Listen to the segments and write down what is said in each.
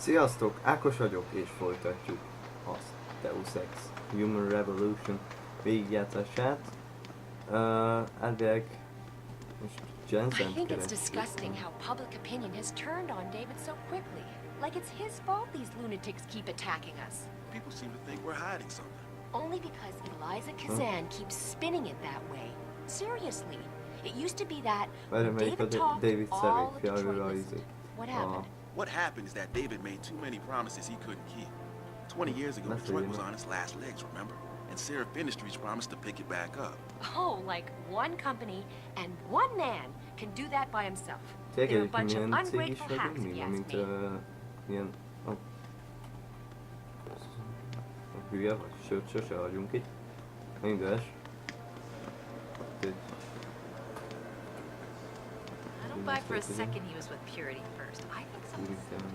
Sziasztok, Ákos vagyok, és folytatjuk a Deus Ex Human Revolution végigjátszását. Elvileg most Jensen I think it's disgusting how public opinion has turned on David so quickly. Like it's his fault these lunatics keep attacking us. People seem to think we're hiding something. Only because Eliza Kazan keeps spinning it that way. Seriously, it used to be that David talked all of Detroit listened. What happened? What happened is that David made too many promises he couldn't keep. 20 years ago, Detroit was on its last legs, remember? And Seraph Industries promised to pick it back up. Oh, like one company and one man can do that by himself. They're a bunch of ungrateful hacks, if you ask me. Milyen... Hülye vagy, sőt, sose hagyunk itt. Mindes. I don't buy for a second he was with Purity first. I think something.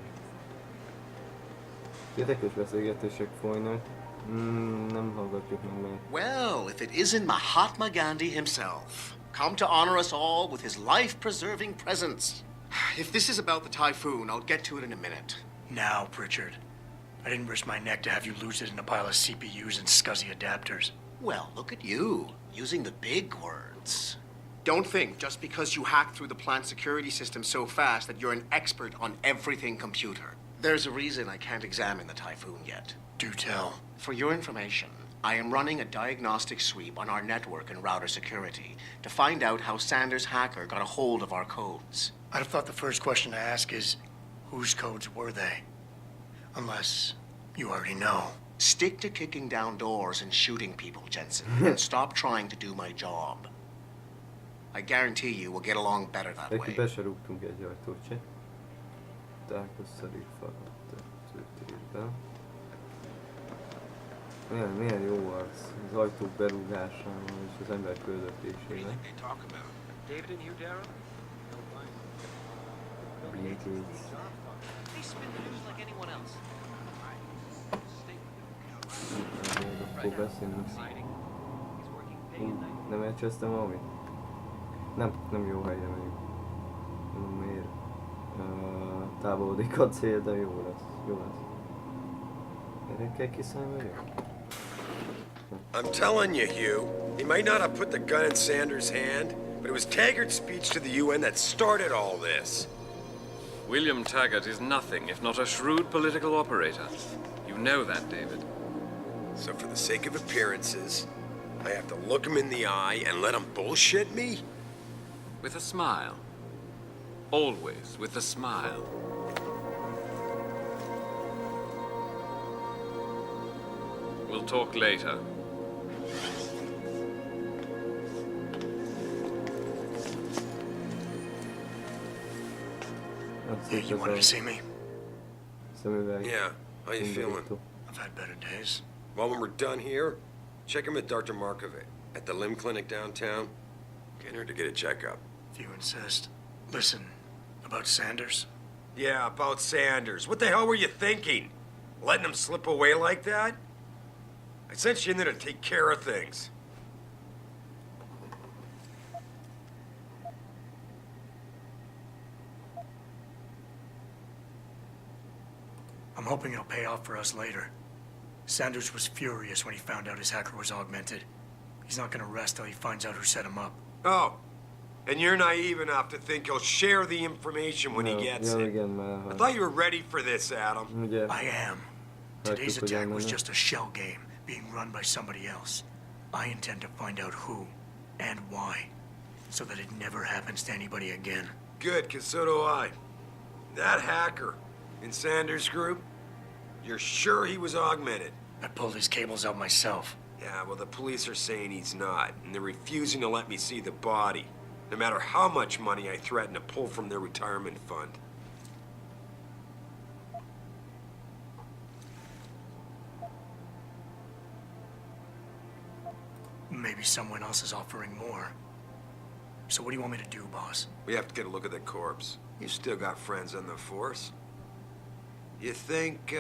Érdekes beszélgetések folynak. Nem hallgatjuk meg meg. Well, if it isn't Mahatma Gandhi himself, come to honor us all with his life-preserving presence. If this is about the typhoon, I'll get to it in a minute. Now, Pritchard. I didn't risk my neck to have you lose it in a pile of CPUs and scuzzy adapters. Well, look at you, using the big words. Don't think just because you hacked through the plant security system so fast that you're an expert on everything computer. There's a reason I can't examine the typhoon yet. Do tell. For your information, I am running a diagnostic sweep on our network and router security to find out how Sanders' hacker got a hold of our codes. I'd have thought the first question to ask is, whose codes were they? Unless you already know. Stick to kicking down doors and shooting people, Jensen, and stop trying to do my job. I guarantee you we'll get along better that way. Be se rúgtunk egy ajtót se. Tákozszerű falat tőtérbe. Milyen jó az ajtók berúgásával és az ember küldötésével. David in here, Darren? They spin the news like anyone else. Akkor beszélünk. Nem elcsesztem valamit? Nem jó helyre megyünk. Nem miért. Távolodik a cél, de jó lesz. Erre kell kiszállni? I'm telling you, Hugh, he might not have put the gun in Sanders' hand, but it was Taggart's speech to the UN that started all this. William Taggart is nothing if not a shrewd political operator. You know that, David. So for the sake of appearances, I have to look him in the eye and let him bullshit me? With a smile. Always with a smile. We'll talk later. Yeah, you wanted to see me? Yeah, how you feeling? I've had better days. Well, when we're done here, check him at Dr. Markovic at the limb clinic downtown. Get her to get a checkup. If you insist. Listen, about Sanders? Yeah, about Sanders. What the hell were you thinking? Letting him slip away like that? I sent you in there to take care of things. I'm hoping it'll pay off for us later. Sanders was furious when he found out his hacker was augmented. He's not gonna rest till he finds out who set him up. Oh, and you're naive enough to think he'll share the information when he gets it. I thought you were ready for this, Adam. I am. Today's attack was just a shell game being run by somebody else. I intend to find out who and why, so that it never happens to anybody again. Good, 'cause so do I. That hacker in Sanders' group, you're sure he was augmented? I pulled his cables out myself. Yeah, well, the police are saying he's not, and they're refusing to let me see the body, no matter how much money I threaten to pull from their retirement fund. Maybe someone else is offering more. So what do you want me to do, boss? We have to get a look at the corpse. You still got friends on the force. You think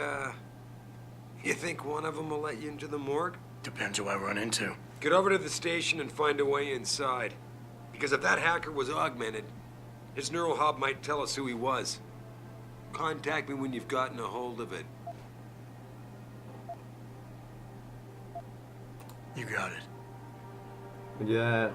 one of them will let you into the morgue? Depends who I run into. Get over to the station and find a way inside. Because if that hacker was augmented, his neural hub might tell us who he was. Contact me when you've gotten a hold of it. You got it. Ugye...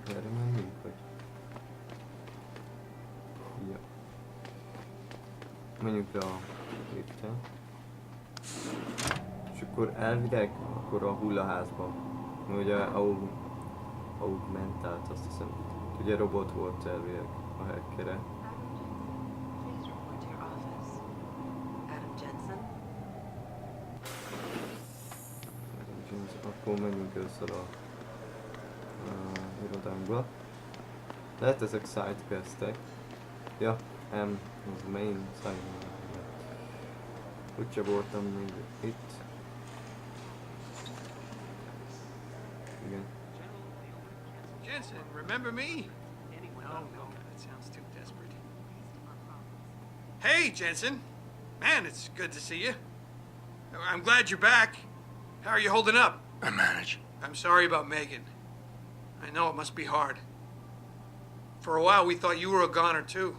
Erre menjünk, vagy? Ja. Menjünk le a liften. És akkor elvileg akkor a hullaházban. Ugye augmentált, azt hiszem. Ugye robot volt elvileg a hackere. Please report to your office. Adam Jensen? Akkor menjünk először a irodánkba. Lehet ezek sidequestek. Ja, M az a main side. Úgyse voltam még itt. Igen. Jensen, remember me? No, that sounds too desperate. Hey, Jensen! Man, it's good to see you. I'm glad you're back. How are you holding up? I manage. I'm sorry about Megan. I know it must be hard. For a while, we thought you were a goner, too.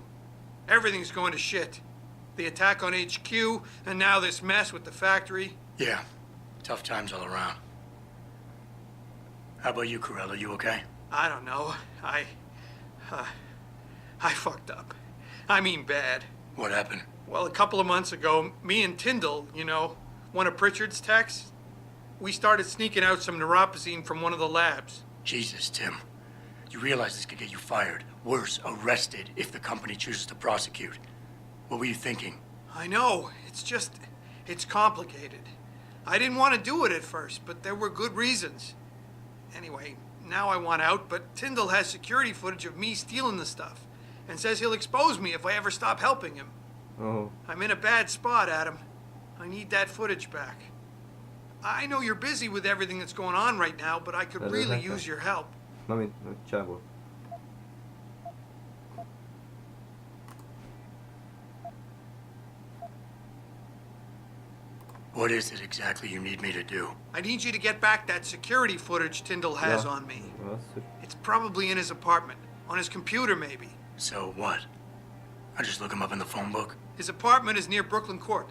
Everything's going to shit. The attack on HQ, and now this mess with the factory. Yeah, tough times all around. How about you, Corella? You okay? I don't know. I fucked up. I mean bad. What happened? Well, a couple of months ago, me and Tyndall, you know, one of Pritchard's techs, we started sneaking out some neuropozyne from one of the labs. Jesus, Tim. You realize this could get you fired. Worse, arrested if the company chooses to prosecute. What were you thinking? I know. It's complicated. I didn't want to do it at first, but there were good reasons. Anyway, now I want out, but Tyndall has security footage of me stealing the stuff and says he'll expose me if I ever stop helping him. Oh. I'm in a bad spot, Adam. I need that footage back. I know you're busy with everything that's going on right now, but I could really use your help. Mami, csávó. What is it exactly you need me to do? I need you to get back that security footage Tyndall has on me. It's probably in his apartment. On his computer, maybe. So what? I just look him up in the phone book? His apartment is near Brooklyn Court.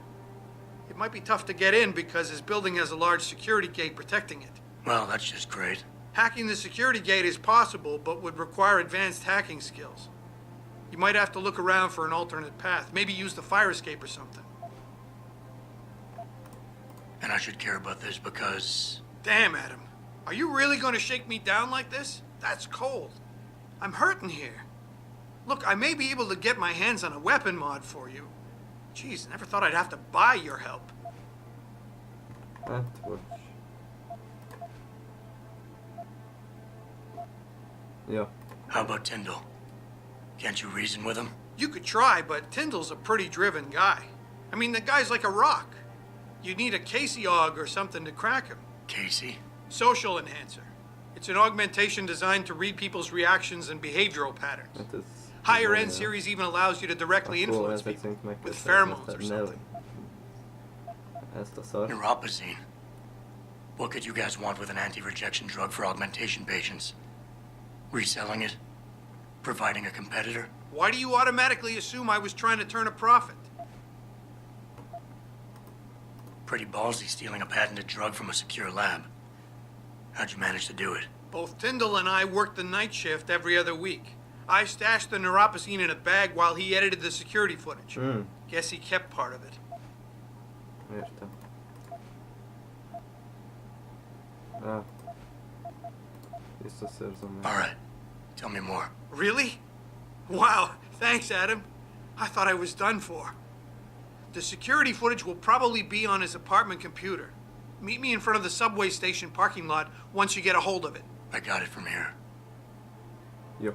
It might be tough to get in because his building has a large security gate protecting it. Well, that's just great. Hacking the security gate is possible, but would require advanced hacking skills. You might have to look around for an alternate path. Maybe use the fire escape or something. And I should care about this because... Damn, Adam. Are you really going to shake me down like this? That's cold. I'm hurting here. Look, I may be able to get my hands on a weapon mod for you. Jeez, never thought I'd have to buy your help. Yeah. How about Tyndall? Can't you reason with him? You could try, but Tyndall's a pretty driven guy. I mean, the guy's like a rock. You'd need a Casey-aug or something to crack him. Casey? Social enhancer. It's an augmentation designed to read people's reactions and behavioral patterns. Higher-end series even allows you to directly influence people with pheromones or something. Neuropozyne. What could you guys want with an anti-rejection drug for augmentation patients? Reselling it? Providing a competitor? Why do you automatically assume I was trying to turn a profit? Pretty ballsy stealing a patented drug from a secure lab. How'd you manage to do it? Both Tyndall and I worked the night shift every other week. I stashed the neuropozyne in a bag while he edited the security footage. Guess he kept part of it. Értem. Ah. Visszaszerzem. All right. Tell me more. Really? Wow. Thanks, Adam. I thought I was done for. The security footage will probably be on his apartment computer. Meet me in front of the subway station parking lot once you get a hold of it. I got it from here. Jó.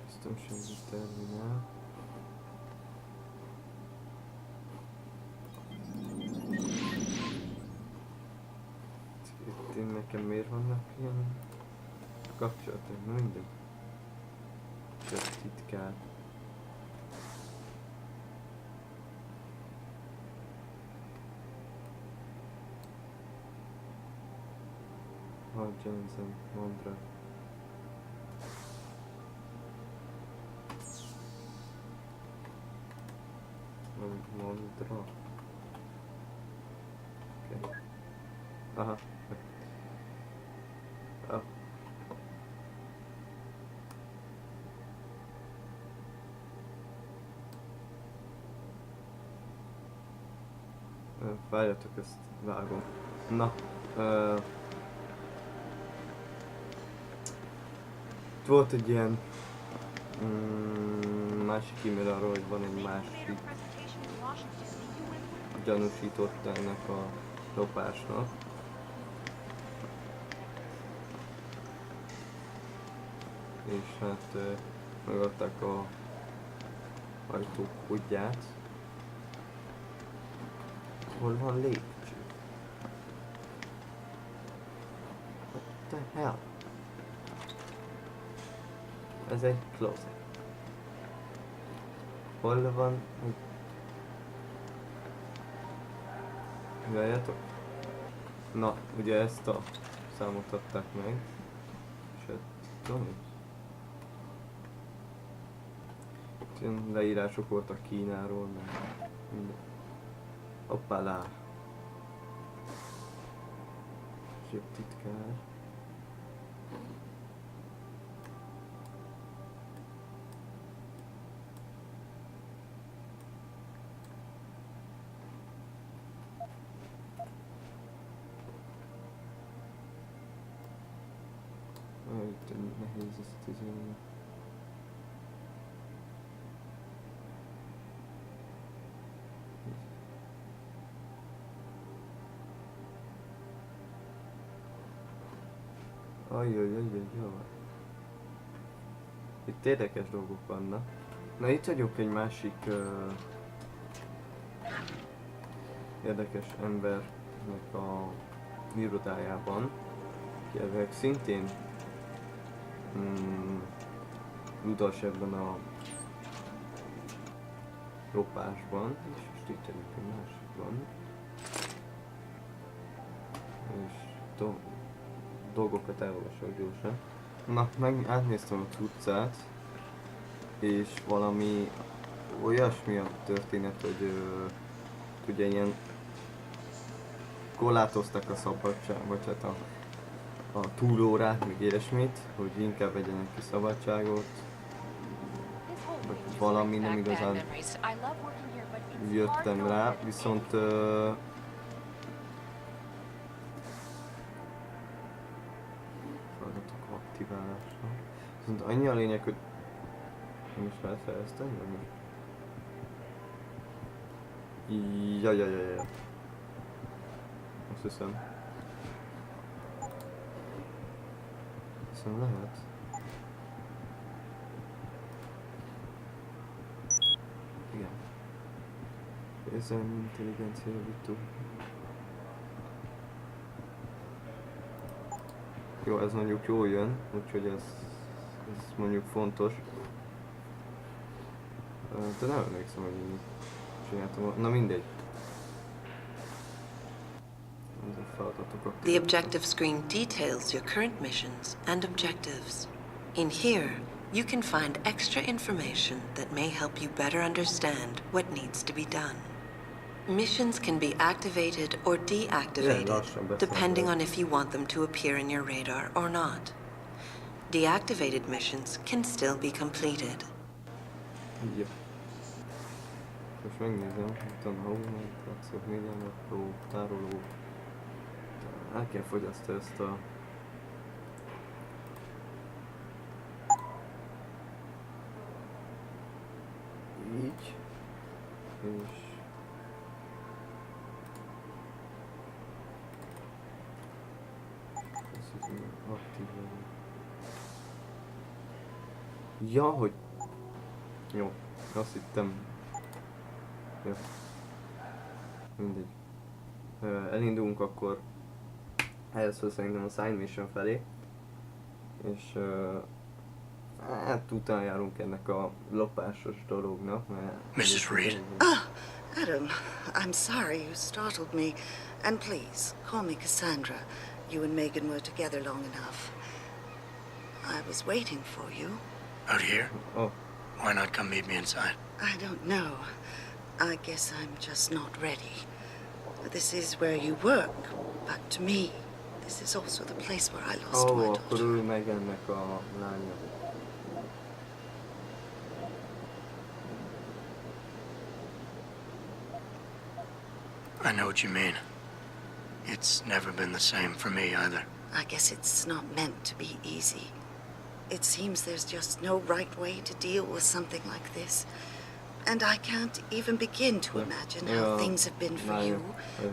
Biztonsági terminál. Itt én nekem miért vannak ilyen kapcsolatok? Mindegy. Több titkár. Jensen, Mondra. Mondra. Okay. Aha. Oh. Várjatok, ezt vágom. Na. Volt egy ilyen másik e-mail arról, hogy van egy másik gyanúsított ennek a lopásnak. És hát megadták a ajtó kódját. Hol van lépcső? What the hell? Ez egy closet. Hol van egy... Várjátok? Na, ugye ezt a számot adták meg. És hát tudom is. Ilyen leírások voltak Kínáról, meg minden. Hoppálá! Jobb titkár. Nehéz ezt izélni. Ajjajjajjajjaj. Itt érdekes dolgok vannak. Na itt vagyok egy másik érdekes embernek a irodájában. Kérlek, szintén utas ebben a lopásban, és most itt vagyok egy másikban. És dolgokat elolvasok gyorsan. Na, átnéztem a utcát, és valami olyasmi a történet, hogy ugye ilyen korlátoztak a szabadság, vagy hát a túlórát, meg ilyesmit, hogy inkább vegyenek ki szabadságot, vagy valami nem igazán jöttem rá, viszont feladatok aktiválása. Viszont annyi a lényeg, hogy nem is lehet fejleszteni, vagy mi? Jajajajaj. Azt hiszem. Hiszem lehet. Igen. Érzelmi intelligencia javító. Jó, ez mondjuk jól jön, úgyhogy ez mondjuk fontos. De nem emlékszem, hogy én csináltam. Na mindegy. The objective screen details your current missions and objectives. In here, you can find extra information that may help you better understand what needs to be done. Missions can be activated or deactivated, depending on if you want them to appear in your radar or not. Deactivated missions can still be completed. Yep. Most megnézem, itt a home, látszok minden apró tároló. El kell fogyasztani ezt a... Így. És... Ezt így aktiválni. Ja, hogy... Jó, azt hittem. Jó. Mindegy. Elindulunk akkor először szerintem a side mission felé, és Hát utána járunk ennek a lopásos dolognak, mert... Mrs. Reed? Adam, I'm sorry you startled me. And please, call me Cassandra. You and Megan were together long enough. I was waiting for you. Out here? Oh. Why not come meet me inside? I don't know. I guess I'm just not ready. This is where you work, but to me, this is also the place where I lost my daughter. Akkor ő Megannek a lánya. I know what you mean. It's never been the same for me either. I guess it's not meant to be easy. It seems there's just no right way to deal with something like this. And I can't even begin to imagine how things have been for you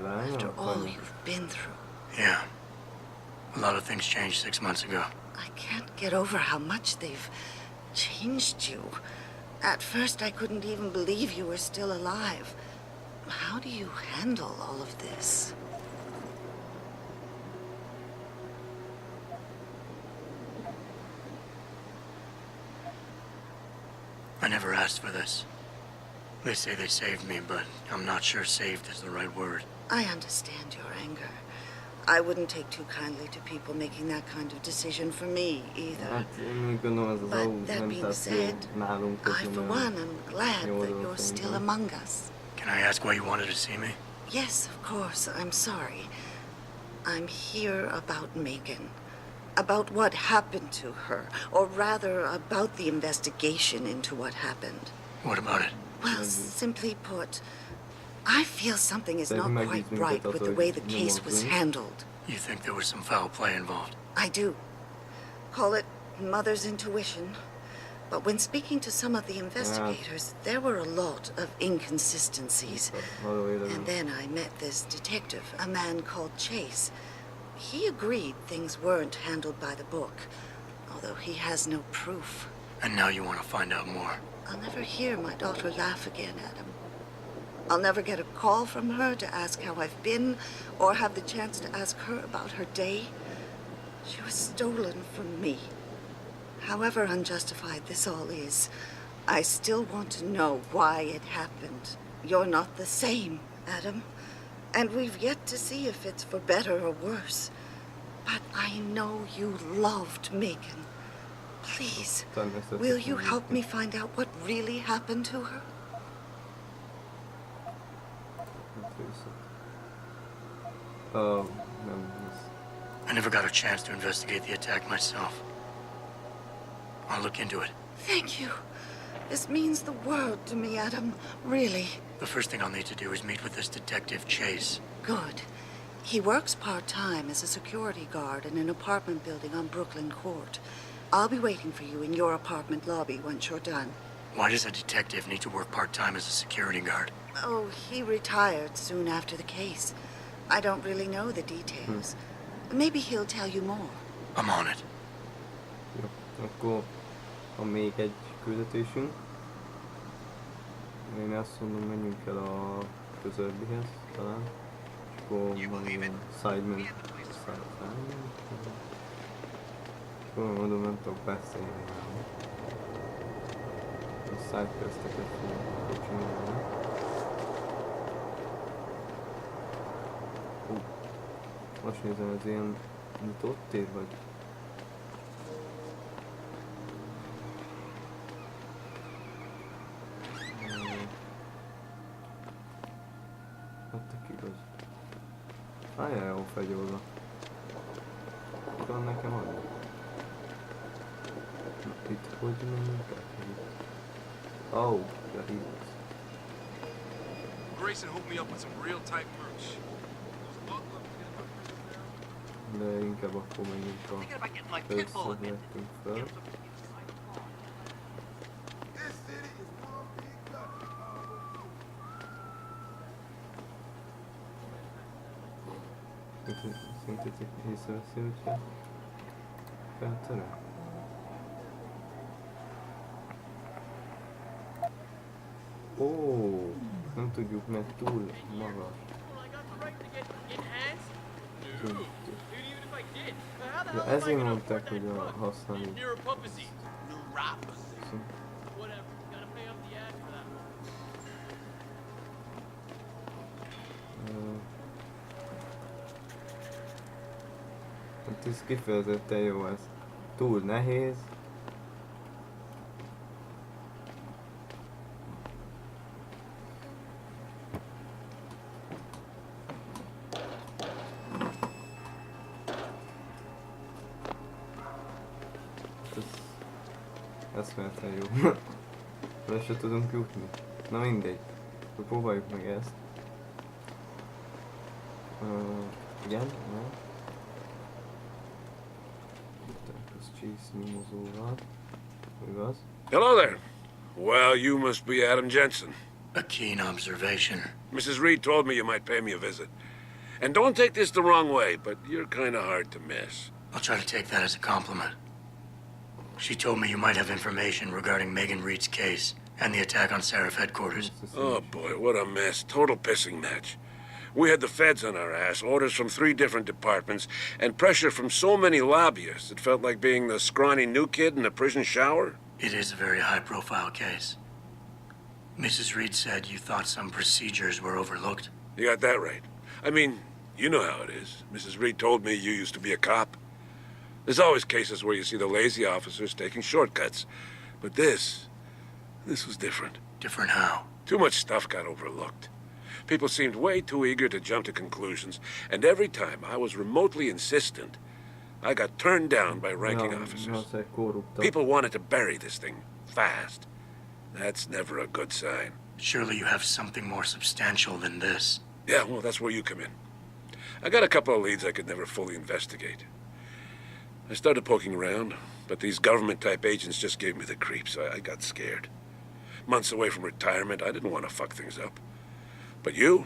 after all you've been through. Yeah. A lot of things changed 6 months ago. I can't get over how much they've changed you. At first, I couldn't even believe you were still alive. How do you handle all of this? I never asked for this. They say they saved me, but I'm not sure saved is the right word. I understand your anger. I wouldn't take too kindly to people making that kind of decision for me, either. But that being said, I, for one, am glad that you're still among us. Can I ask why you wanted to see me? Yes, of course. I'm sorry. I'm here about Megan. About what happened to her. Or rather, about the investigation into what happened. What about it? Well, simply put, I feel something is not quite right with the way the case was handled. You think there was some foul play involved? I do. Call it mother's intuition. But when speaking to some of the investigators, there were a lot of inconsistencies. And then I met this detective, a man called Chase. He agreed things weren't handled by the book, although he has no proof. And now you want to find out more? I'll never hear my daughter laugh again, Adam. I'll never get a call from her to ask how I've been, or have the chance to ask her about her day. She was stolen from me. However unjustified this all is, I still want to know why it happened. You're not the same, Adam. And we've yet to see if it's for better or worse. But I know you loved Megan. Please, will you help me find out what really happened to her? I never got a chance to investigate the attack myself. I'll look into it. Thank you. This means the world to me, Adam. Really. The first thing I'll need to do is meet with this detective, Chase. Good. He works part-time as a security guard in an apartment building on Brooklyn Court. I'll be waiting for you in your apartment lobby once you're done. Why does a detective need to work part-time as a security guard? Oh, he retired soon after the case. I don't really know the details. Maybe he'll tell you more. I'm on it. Jó, akkor van még egy küldetésünk. Én azt mondom, menjünk el a közelbihez talán. És akkor van ilyen Sideman. És akkor mondom, nem tudok beszélni nálam. A sidequesteket fogok csinálni. Most nézem, ez ilyen nyitott tér vagy? Hát tök igaz. Álljál jó fegyolva. Van nekem adni. Itt hogy menjünk el? Oh, de igaz. Grayson hooked me up with some real tight merch. De inkább akkor menjünk a összevettünk fel. Szerintetek észreveszi, hogyha felterel? Ó, nem tudjuk, mert túl magas. Ja, ezért mondták, hogy a használni. Hát ez kifejezetten jó ez. Túl nehéz. Eszméletlen jó. Le se tudunk jutni. Na mindegy. Akkor próbáljuk meg ezt. Igen? Nem? Hello there. Well, you must be Adam Jensen. A keen observation. Mrs. Reed told me you might pay me a visit. And don't take this the wrong way, but you're kind of hard to miss. I'll try to take that as a compliment. She told me you might have information regarding Megan Reed's case and the attack on Seraph headquarters. Oh boy, what a mess. Total pissing match. We had the feds on our ass, orders from 3 different departments, and pressure from so many lobbyists it felt like being the scrawny new kid in a prison shower. It is a very high-profile case. Mrs. Reed said you thought some procedures were overlooked. You got that right. I mean, you know how it is. Mrs. Reed told me you used to be a cop. There's always cases where you see the lazy officers taking shortcuts. But this was different. Different how? Too much stuff got overlooked. People seemed way too eager to jump to conclusions, and every time I was remotely insistent, I got turned down by ranking officers. People wanted to bury this thing fast. That's never a good sign. Surely you have something more substantial than this. Yeah, well, that's where you come in. I got a couple of leads I could never fully investigate. I started poking around, but these government-type agents just gave me the creeps. I got scared. Months away from retirement, I didn't want to fuck things up. But you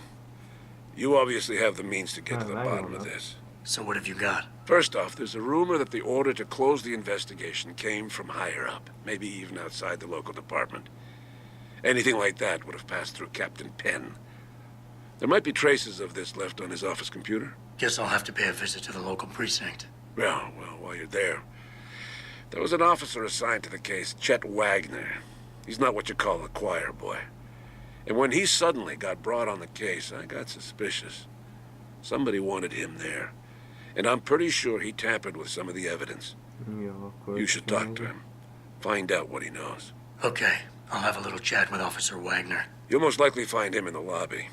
obviously have the means to get to the bottom of this. So what have you got? First off, there's a rumor that the order to close the investigation came from higher up, maybe even outside the local department. Anything like that would have passed through Captain Penn. There might be traces of this left on his office computer. Guess I'll have to pay a visit to the local precinct. Well, while you're there, there was an officer assigned to the case, Chet Wagner. He's not what you call a choir boy. And when he suddenly got brought on the case, I got suspicious. Somebody wanted him there. And I'm pretty sure he tampered with some of the evidence. You should talk to him. Find out what he knows. Okay, I'll have a little chat with Officer Wagner. You'll most likely find him in the lobby.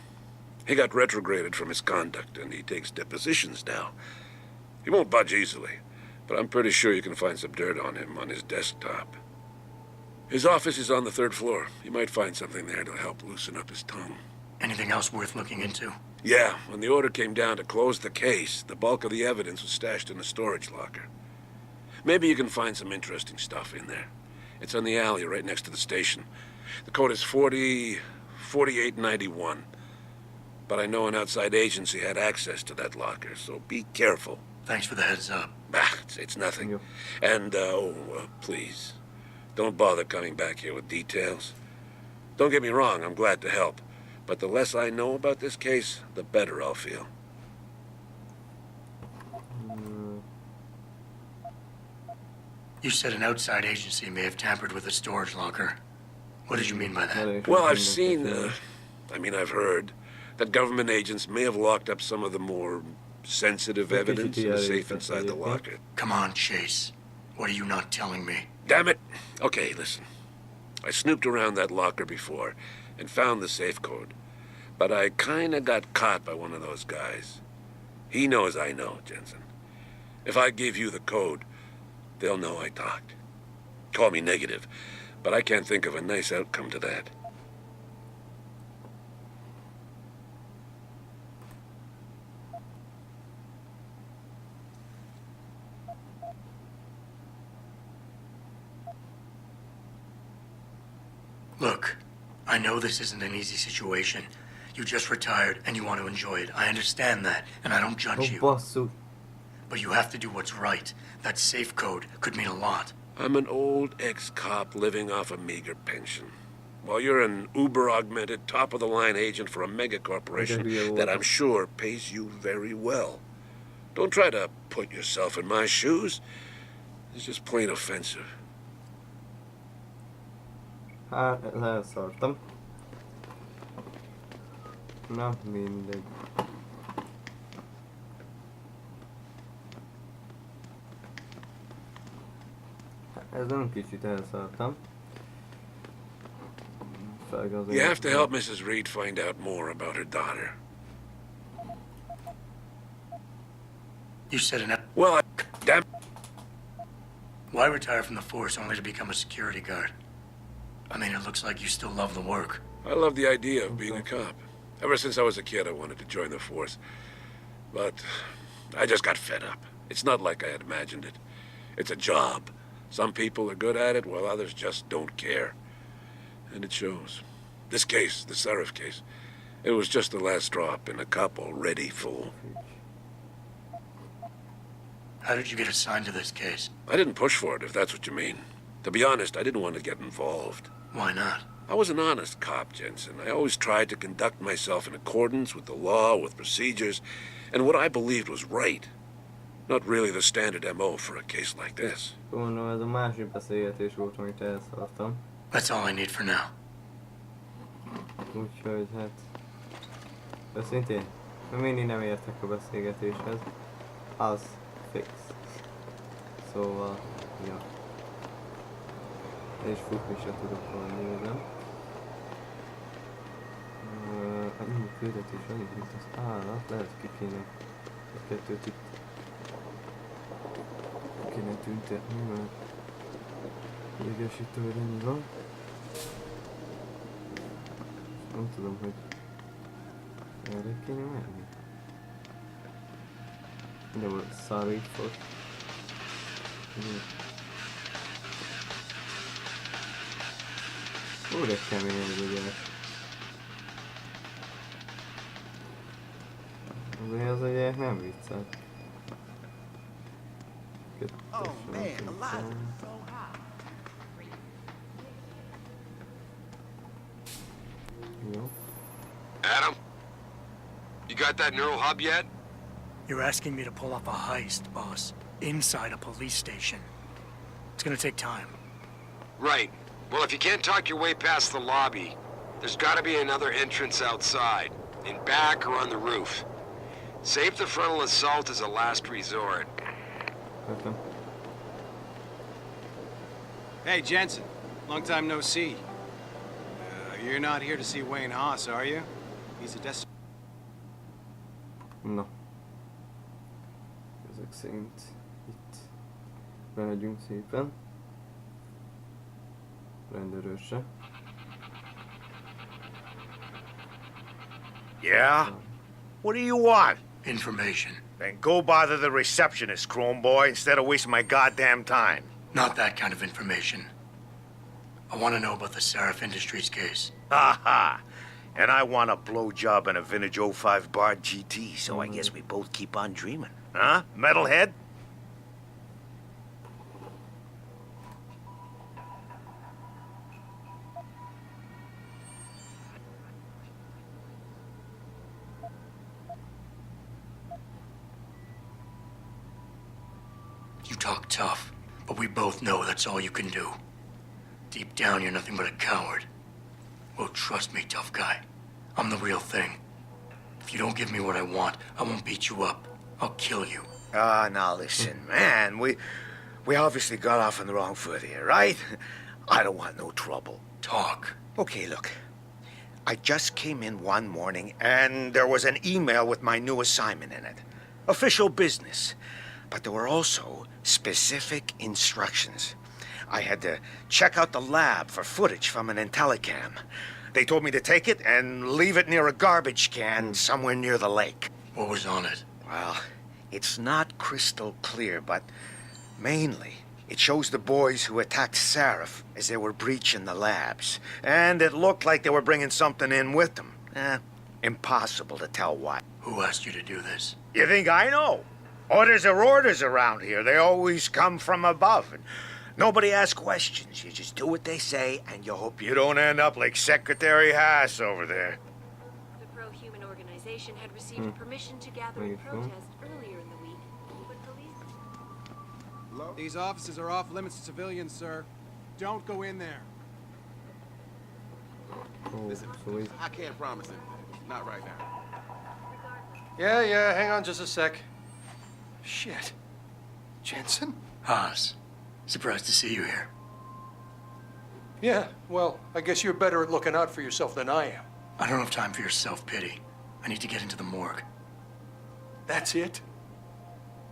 He got retrograded from his conduct, and he takes depositions now. He won't budge easily, but I'm pretty sure you can find some dirt on him on his desktop. His office is on the 3rd floor. You might find something there to help loosen up his tongue. Anything else worth looking into? Yeah, when the order came down to close the case, the bulk of the evidence was stashed in the storage locker. Maybe you can find some interesting stuff in there. It's on the alley right next to the station. The code is 4891. But I know an outside agency had access to that locker, so be careful. Thanks for the heads up. It's nothing. And, please, don't bother coming back here with details. Don't get me wrong, I'm glad to help. But the less I know about this case, the better I'll feel. You said an outside agency may have tampered with the storage locker. What did you mean by that? Well, I've seen, I've heard that government agents may have locked up some of the more sensitive evidence in the safe inside the locker. Come on, Chase. What are you not telling me? Damn it! Okay, listen. I snooped around that locker before and found the safe code. But I kinda got caught by one of those guys. He knows I know, Jensen. If I give you the code, they'll know I talked. Call me negative, but I can't think of a nice outcome to that. Look, I know this isn't an easy situation. You just retired and you want to enjoy it. I understand that, and I don't judge you. But you have to do what's right. That safe code could mean a lot. I'm an old ex-cop living off a meager pension. While you're an uber-augmented, top-of-the-line agent for a mega-corporation that I'm sure pays you very well. Don't try to put yourself in my shoes. It's just plain offensive. Hát, leszartam. Na, mindegy. Ez nem kicsit elszartam. You have to help Mrs. Reed find out more about her daughter. You said enough. Well, damn. Why retire from the force only to become a security guard? I mean, it looks like you still love the work. I love the idea of being a cop. Ever since I was a kid, I wanted to join the force. But I just got fed up. It's not like I had imagined it. It's a job. Some people are good at it, while others just don't care. And it shows. This case, the Seraph case, it was just the last drop in a cup already full. How did you get assigned to this case? I didn't push for it, if that's what you mean. To be honest, I didn't want to get involved. Why not? I was an honest cop, Jensen. I always tried to conduct myself in accordance with the law, with procedures, and what I believed was right. Not really the standard MO for a case like this. Gondolom, ez a másik beszélgetés volt, amit elszartam. That's all I need for now. Úgyhogy hát... Őszintén, mindig nem értek a beszélgetéshez. Az fix. Szóval, ja. És futni se tudok valami nézem. Annyi küldetés van itt, mint az állat. Lehet ki kéne a kettőt itt kéne tüntetni, mert idegesítő, hogy ennyi van. Nem tudom, hogy erre kéne menni. De volt szállítfos. Ó, de kemény ez a gyerek. De az a gyerek nem viccel. Adam? You got that neural hub yet? You're asking me to pull off a heist, boss, inside a police station. It's gonna take time. Right. Well, if you can't talk your way past the lobby, there's gotta be another entrance outside, in back or on the roof. Save the frontal assault as a last resort. Okay. Hey, Jensen. Long time no see. You're not here to see Wayne Haas, are you? He's a Na. Ezek szerint itt bemegyünk szépen. Rendőrősre. Yeah? What do you want? Information. Then go bother the receptionist, Chrome Boy, instead of wasting my goddamn time. Not that kind of information. I want to know about the Seraph Industries case. Ha ha! And I want a blowjob and a vintage 05 Bard GT, so I guess we both keep on dreaming. Huh, metalhead? You talk tough, but we both know that's all you can do. Deep down, you're nothing but a coward. Well, trust me, tough guy. I'm the real thing. If you don't give me what I want, I won't beat you up. I'll kill you. Now listen, man, we obviously got off on the wrong foot here, right? I don't want no trouble. Talk. Okay, look. I just came in one morning, and there was an email with my new assignment in it. Official business. But there were also specific instructions. I had to check out the lab for footage from an Intellicam. They told me to take it and leave it near a garbage can somewhere near the lake. What was on it? Well, it's not crystal clear, but mainly it shows the boys who attacked Seraph as they were breaching the labs. And it looked like they were bringing something in with them. Impossible to tell what. Who asked you to do this? You think I know? Orders are orders around here. They always come from above. And nobody asks questions. You just do what they say, and you hope you don't end up like Secretary Haas over there. The pro-human organization had received permission to gather in protest earlier in the week, but police... These offices are off limits to civilians, sir. Don't go in there. Listen, I can't promise anything. Not right now. Yeah, hang on just a sec. Shit. Jensen? Haas, surprised to see you here. Yeah, well, I guess you're better at looking out for yourself than I am. I don't have time for your self-pity. I need to get into the morgue. That's it?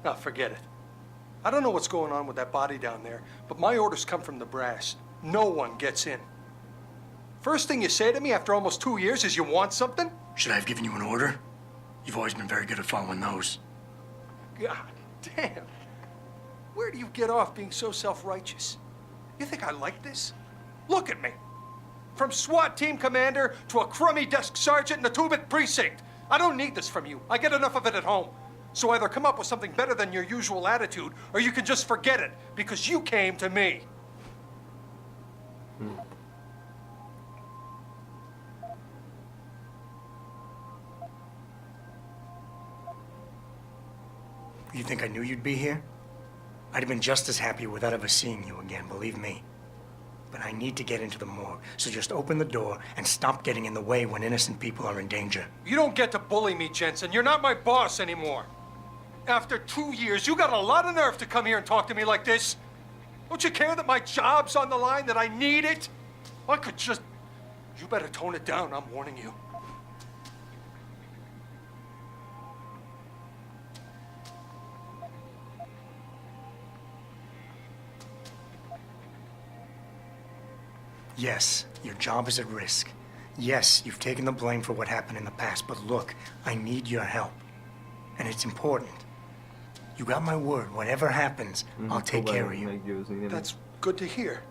No, forget it. I don't know what's going on with that body down there, but my orders come from the brass. No one gets in. First thing you say to me after almost 2 years is you want something? Should I have given you an order? You've always been very good at following those. God damn. Where do you get off being so self-righteous? You think I like this? Look at me. From SWAT team commander to a crummy desk sergeant in the 2-bit precinct. I don't need this from you. I get enough of it at home. So either come up with something better than your usual attitude, or you can just forget it, because you came to me. You think I knew you'd be here? I'd have been just as happy without ever seeing you again, believe me. But I need to get into the morgue, so just open the door and stop getting in the way when innocent people are in danger. You don't get to bully me, Jensen. You're not my boss anymore. After 2 years, you got a lot of nerve to come here and talk to me like this. Don't you care that my job's on the line, that I need it? I could just... You better tone it down, I'm warning you. Yes, your job is at risk. Yes, you've taken the blame for what happened in the past, but look, I need your help. And it's important. You got my word, whatever happens, I'll take care of you. That's good to hear.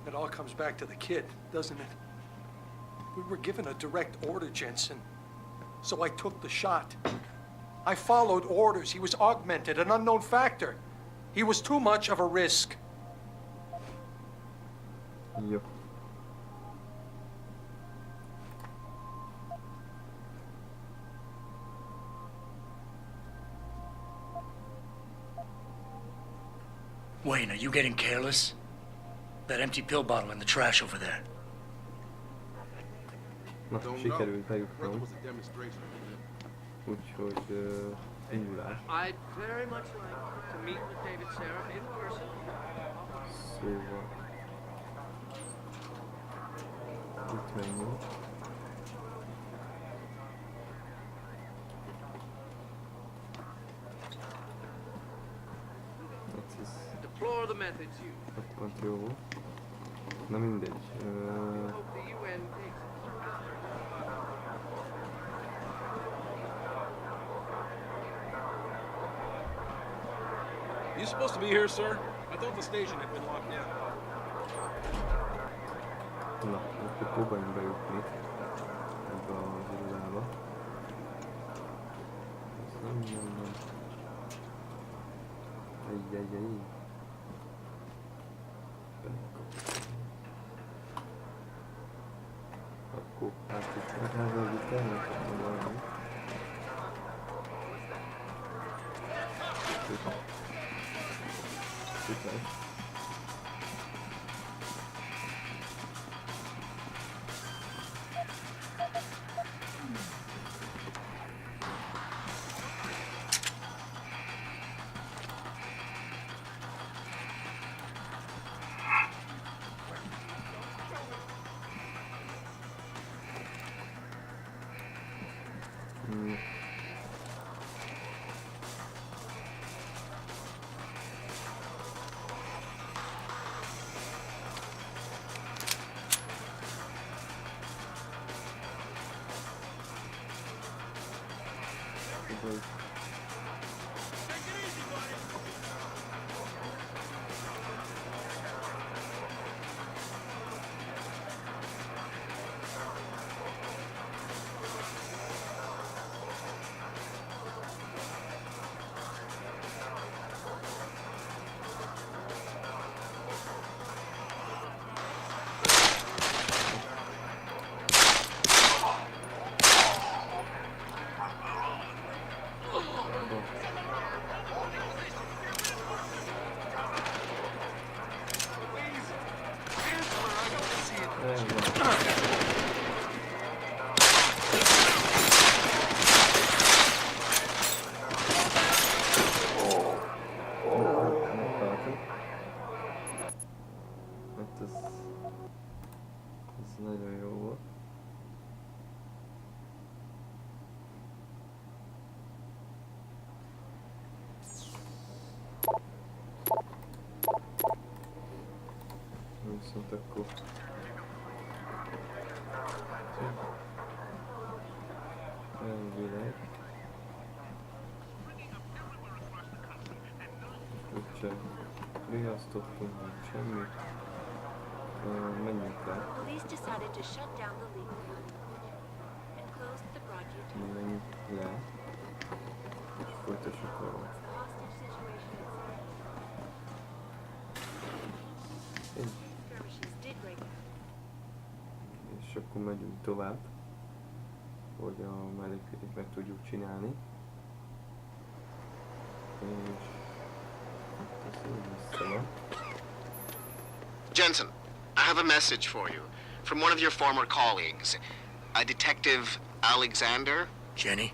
It all comes back to the kid, doesn't it? We were given a direct order, Jensen. So I took the shot. I followed orders. He was augmented, an unknown factor. He was too much of a risk. Jó. Wayne, are you getting careless? That empty pill bottle in the trash over there. Na, sikerült bejutnom. Úgyhogy indulás. I'd very much like to meet with David Sarah in person. Szóval... Itt menjünk. Deplore the methods used. Pont jó volt. Na mindegy. You supposed to be here, sir? I thought the station had been locked down. Na, akkor próbáljunk bejutni ebbe a villába. Ez nem. Ajjajjaj. Akkor átjutunk rá a vitálnak, akkor valami. Szuper. Ez nagyon jó volt. Viszont akkor... Elvileg... Úgyse riasztottunk, vagy semmit. Menjünk le. Menjünk le. És folytassuk a... És akkor megyünk tovább, hogy a mellékületet meg tudjuk csinálni. És... hát ez így vissza van. Jensen, I have a message for you from one of your former colleagues, a Detective Alexander. Jenny,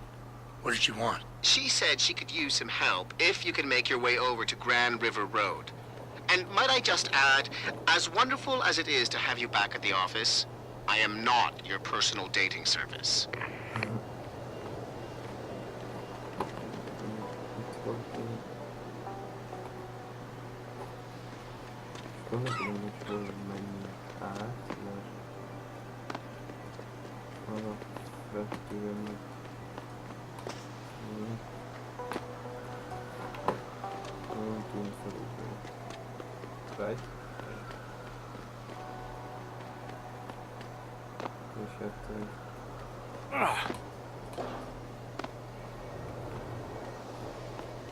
what did she want? She said she could use some help if you can make your way over to Grand River Road. And might I just add, as wonderful as it is to have you back at the office, I am not your personal dating service. Right? És hát...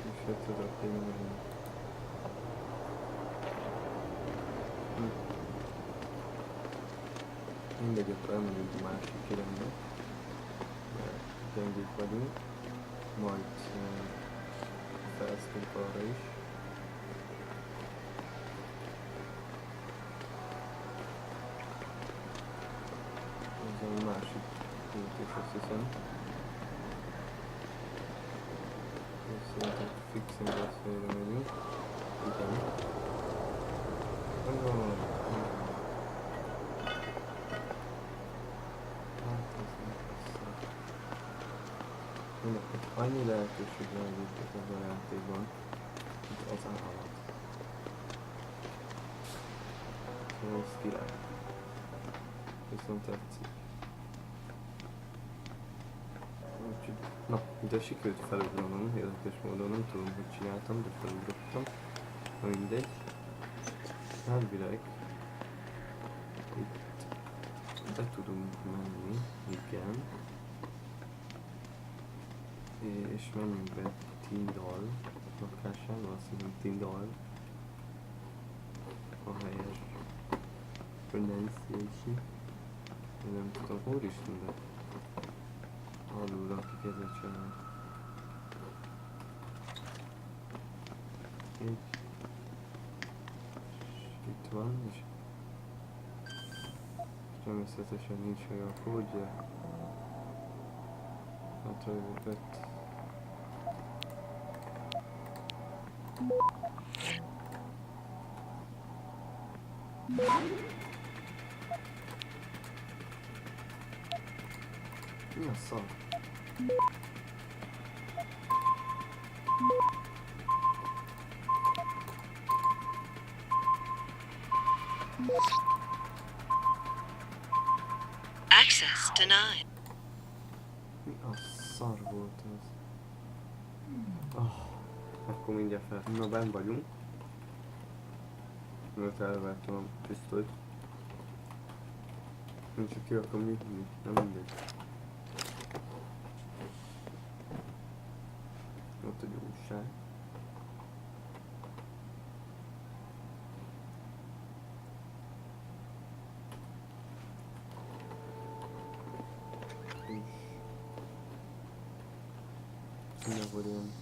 és hát tudok én... mindegy, akkor elmegyünk a másik irányba. Mert gyengék vagyunk. Majd felsztünk arra is. Ez a másik út is, azt hiszem. És szerintem fixing rossz helyre megyünk. Igen. Annyi lehetőség van egyébként ebben a játékban, mint az állat. Szóval ez király. Viszont tetszik. Úgyhogy, na, de sikerült felugranom, érdekes módon, nem tudom, hogy csináltam, de felugrottam. Na mindegy. Elvileg itt be tudunk menni, igen. És menjünk be Tyndall lakásába, azt hiszem Tyndall a helyes pronunciation. Nem tudom, hol is tudod alulra, akik ezzel csinálnak. Itt van, és természetesen nincs olyan kódja. Hát ha őket... Mi a szar? Access denied. Mi a szar volt ez? Akkor mindjárt fel. Na, benn vagyunk. Mert elvertem a pisztolyt. Nem csak ki akarom nyitni, nem mindegy. Ott a gyógyság. És mindenhol ilyen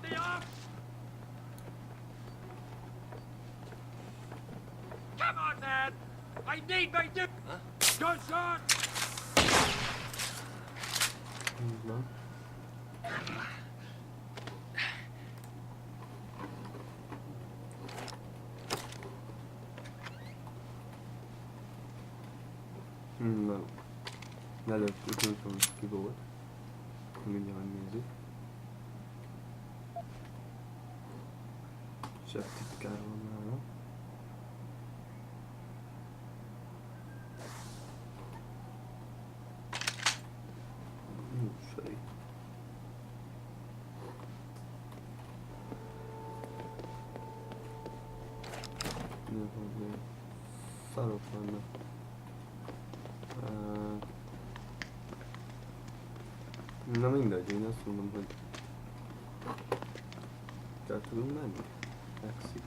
the off! Come on, man! I need my dip! Good shot! No. No. Előttük nem tudom ki volt. Mindjárt megnézzük. Sebb titkár van nála. Sejt. Szarok vannak. Na mindegy, én azt mondom, hogy kell tudunk menni. Exit.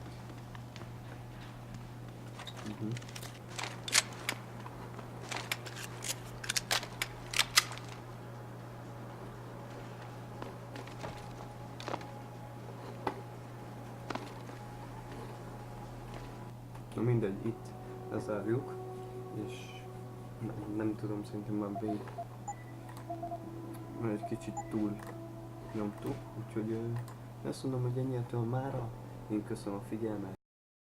Na mindegy, itt lezárjuk, és nem tudom, szerintem már végig egy kicsit túl nyomtuk, úgyhogy azt mondom, hogy ennyietől mára. Én köszönöm a figyelmet,